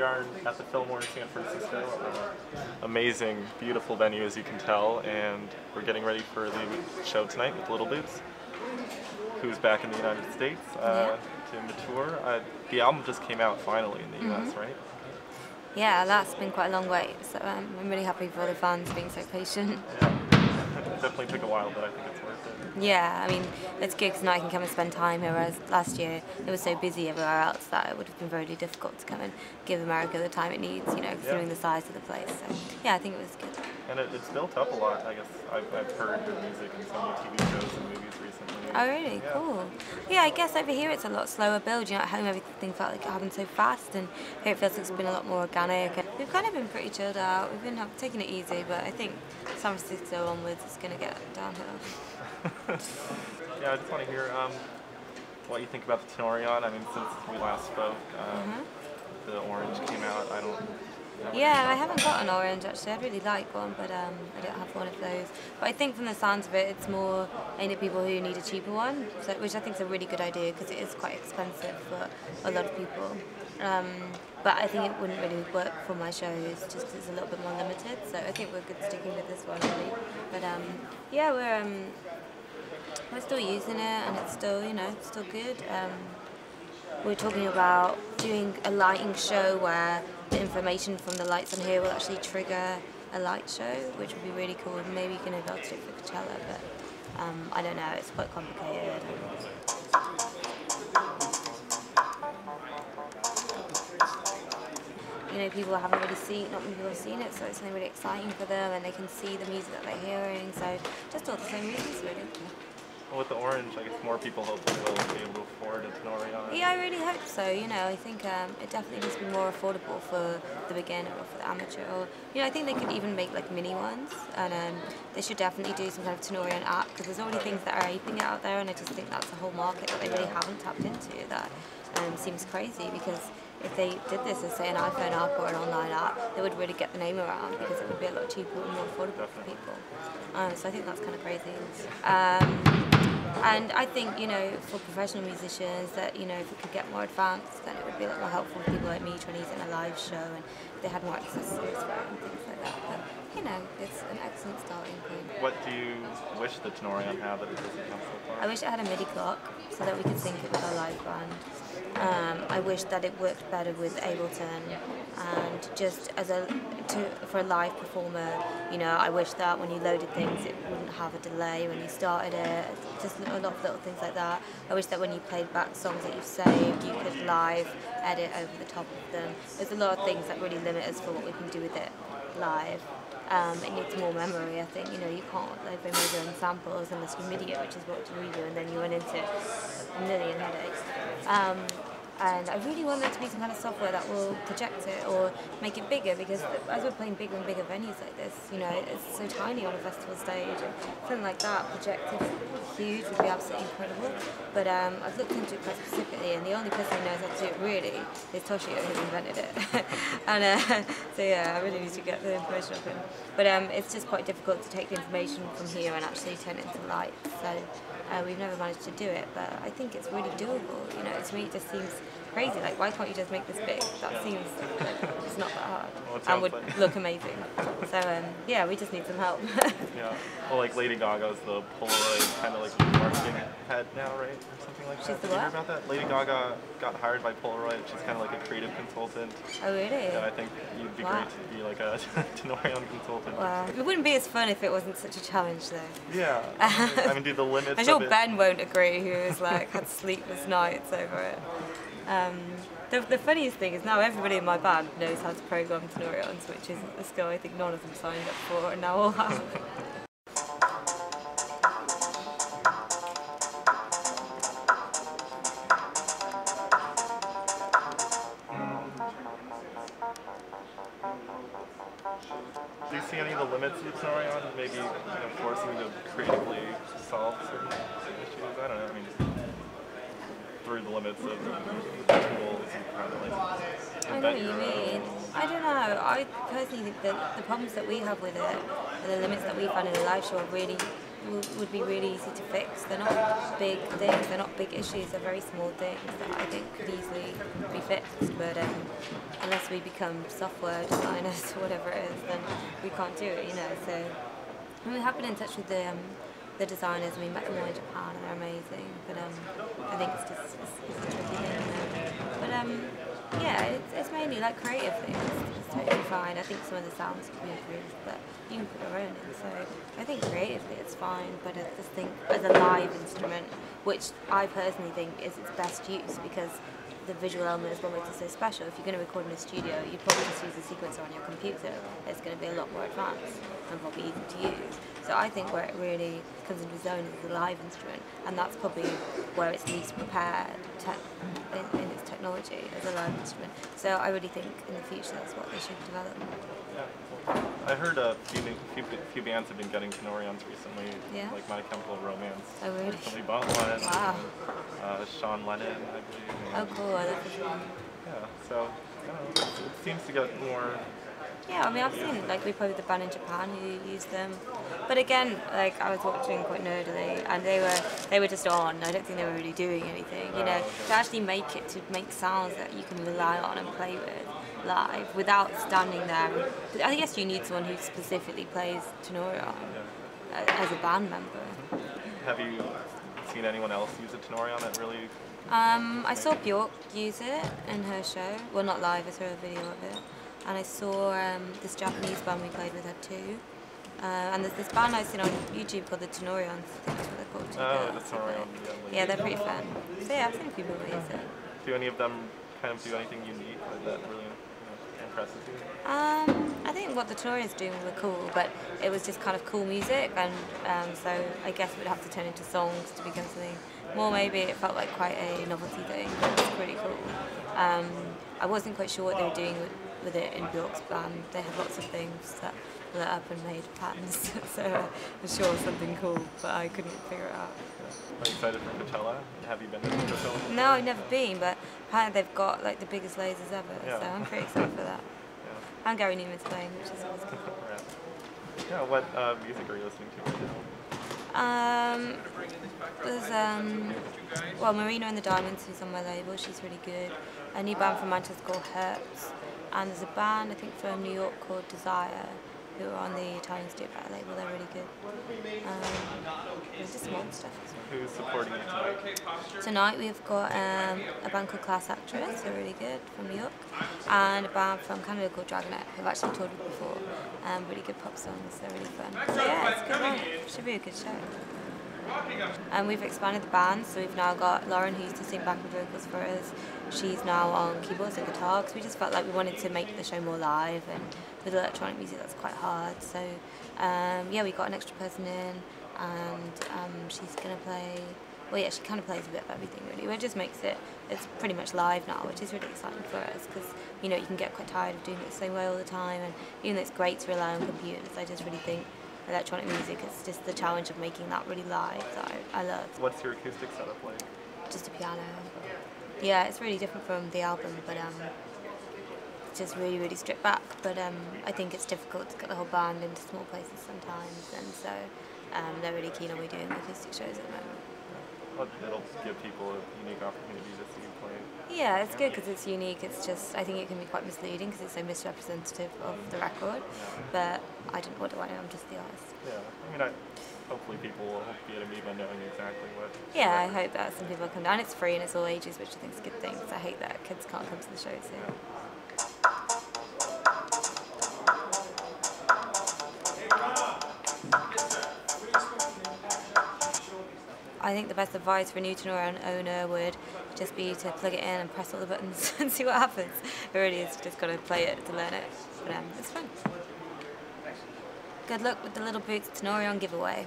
are at the Fillmore in San Francisco. Amazing, beautiful venue as you can tell, and we're getting ready for the show tonight with Little Boots, who's back in the United States to mature. The album just came out finally in the US, right? Yeah, that's been quite a long wait, so I'm really happy for the fans being so patient. Yeah, it definitely took a while, but I think it's worth it. Yeah, I mean, it's good because now I can come and spend time here, whereas last year it was so busy everywhere else that it would have been very difficult to come and give America the time it needs, you know, considering the size of the place. So, yeah, I think it was good. And it's built up a lot, I guess. I've heard your music in some of the TV shows and movies recently. Oh, really? Yeah. Cool. Yeah, I guess over here it's a lot slower build. You know, at home everything felt like it happened so fast, and here it feels like it's been a lot more organic. And we've kind of been pretty chilled out. We've been taking it easy, but I think San Francisco onwards is going to get downhill. Yeah, I just want to hear what you think about the Tenori-on. I mean, since we last spoke, the orange came out. I don't. Yeah, I haven't got an orange actually. I'd really like one, but I don't have one of those. But I think from the sounds of it, it's more aimed at people who need a cheaper one, which I think is a really good idea because it is quite expensive for a lot of people. But I think it wouldn't really work for my shows just because it's a little bit more limited. So I think we're good sticking with this one really. But yeah, we're still using it, and it's still, you know, still good. We're talking about doing a lighting show where the information from the lights on here will actually trigger a light show, which would be really cool. Maybe you can adopt it for Coachella, but I don't know, it's quite complicated. You know, people haven't really seen, not many people have seen it, so it's something really exciting for them, and they can see the music that they're hearing, so just all the same reasons really. Well, with the orange, I guess more people hopefully will be able to afford a Tenori-on. Yeah, I really hope so. You know, I think it definitely needs to be more affordable for the beginner or for the amateur. Or, you know, I think they could even make like mini ones, and they should definitely do some kind of Tenori-on app because there's already things that are aping it out there, and I just think that's a whole market that they really haven't tapped into. That seems crazy because if they did this as say an iPhone app or an online app, they would really get the name around because it would be a lot cheaper and more affordable for people. So I think that's kind of crazy. And I think, you know, for professional musicians that, you know, if it could get more advanced, then it would be a lot more helpful for people like me trying to use it in a live show and if they had more accessories for it and things like that. But, you know, it's an excellent starting point. What do you wish the Tenori-on had that it doesn't have so far? I wish it had a MIDI clock so that we could sync it with our live band. I wish that it worked better with Ableton, and just for a live performer, you know, I wish that when you loaded things it wouldn't have a delay when you started it, just a lot of little things like that. I wish that when you played back songs that you've saved, you could live edit over the top of them. There's a lot of things that really limit us for what we can do with it live. It needs more memory, I think. You know, you can't like remove your own samples unless you MIDI it, which is what we do, and then you run into a million headaches. And I really want there to be some kind of software that will project it or make it bigger, because as we're playing bigger and bigger venues like this, you know, it's so tiny on a festival stage, and something like that projected huge would be absolutely incredible. But I've looked into it quite specifically, and the only person who knows how to do it really is Toshio, who invented it. And so yeah, I really need to get the information off him. But it's just quite difficult to take the information from here and actually turn it into lights. So we've never managed to do it, but I think it's really doable. You know, to me it just seems crazy. Like, why can't you just make this big? That seems like it's not that hard and would look amazing. So yeah, we just need some help. Yeah. Well, like Lady Gaga's the Polaroid kind of like marketing head now, right? Or something like that. She's the Did you hear what? about that? Lady Gaga got hired by Polaroid. She's kind of like a creative consultant. Oh really? Yeah, I think you'd be great to be like a Tenori-on consultant. Wow. It wouldn't be as fun if it wasn't such a challenge though. Yeah. I mean, do the limits I'm sure of it... Ben won't agree, who has like had sleepless nights over it. The funniest thing is now everybody in my band knows how to program Tenori-ons, which is a skill I think none of them signed up for, and now all have. Do you see any of the limits of the Tenori-on? Maybe, you know, forcing you to creatively solve certain issues? I don't know. I mean, through the limits of the tools and kind of like. I know what you mean. I don't know. I personally think that the problems that we have with it, and the limits that we find in a live show, are really would be really easy to fix. They're not big things, they're not big issues, they're very small things that I think could easily be fixed, but unless we become software designers or whatever it is, then we can't do it, you know. So we have been in touch with the designers, and we met them all in Japan, and they're amazing, but I think it's just it's a tricky thing, you know. But yeah, it's mainly like creative things. It's totally fine. I think some of the sounds can be improved, but you can put your own in. So I think creatively it's fine, but I just think as a live instrument, which I personally think is its best use, because the visual element is what makes it so special. If you're going to record in a studio, you'd probably just use a sequencer on your computer. It's going to be a lot more advanced and probably easy to use. So I think where it really comes into its own is the live instrument, and that's probably where it's least prepared in its technology as a live instrument. So I really think in the future that's what they should develop. Yeah. I heard a few bands have been getting Tenori-ons recently, Yeah? like My Chemical Romance. Oh, really? Recently bought one. Wow. And, Sean Lennon, I believe. Oh, cool. I love this one. Yeah, so I don't know, it seems to get more. Yeah, I mean, I've seen, like, we played with the band in Japan who used them. But again, like, I was watching quite nerdily, and they were just on. I don't think they were really doing anything, you know. To actually make sounds that you can rely on and play with live without standing there. But I guess you need someone who specifically plays Tenori-on as a band member. Have you seen anyone else use a Tenori-on that really? I saw Bjork use it in her show. Well, not live, I saw a video of it. And I saw this Japanese band we played with had two. And there's this band I've seen on YouTube called the Tenori-ons, I think that's what they're called. Oh, the Tenori-on. Yeah, they're pretty fun. So yeah, I've seen people use it. Do any of them kind of do anything unique that really impresses you? I think what the Tenori-ons doing were cool, but it was just kind of cool music, and so I guess it would have to turn into songs to become something more. Maybe it felt like quite a novelty thing, but it was pretty cool. I wasn't quite sure what they were doing with it in Bjork's band. They had lots of things that lit up and made patterns, so I was sure it was something cool, but I couldn't figure it out. Are you excited for Coachella? Have you been to Coachella? No, I've never been, but apparently they've got like the biggest lasers ever, so I'm pretty excited for that. Yeah. And Gary Newman's playing, which is always cool. Yeah, what music are you listening to right now? There's well, Marina and the Diamonds, who's on my label, she's really good. A new band from Manchester called Hertz, and there's a band I think from New York called Desire, who are on the Italian Studio label. They're really good. There's just more stuff as well. Who's supporting you tonight? Tonight we've got a band called Class Actress, they're really good, from New York, and a band from Canada called Dragonette, who've actually toured with before. Really good pop songs, they're really fun. So yeah, it's a good one. Should be a good show. And we've expanded the band, so we've now got Lauren, who used to sing backing vocals for us. She's now on keyboards and guitar, because we just felt like we wanted to make the show more live, and with electronic music that's quite hard. So yeah, we got an extra person in, and she's going to play, well yeah, she kind of plays a bit of everything really. It just makes it's pretty much live now, which is really exciting for us, because you know, you can get quite tired of doing it the same way all the time, and even though it's great to rely on computers, I just really think electronic music, it's just the challenge of making that really live that I love. What's your acoustic setup like? Just a piano. Yeah, it's really different from the album, but it's just really, really stripped back. But I think it's difficult to get the whole band into small places sometimes, and so they're really keen on me doing acoustic shows at the moment. Well, it'll give people a unique opportunity to see you play. Yeah, it's good because it's unique. It's just, I think it can be quite misleading because it's so misrepresentative of the record. But what do I know? I'm just the artist. Yeah, I mean, hopefully people will be able to meet by knowing exactly what. Yeah, I hope that some people come down. It's free and it's all ages, which I think is a good thing, because I hate that kids can't come to the shows here. I think the best advice for a new Tenori-on owner would just be to plug it in and press all the buttons and see what happens. It really is, just got to play it to learn it. But it's fun. Good luck with the Little Boots Tenori-on giveaway.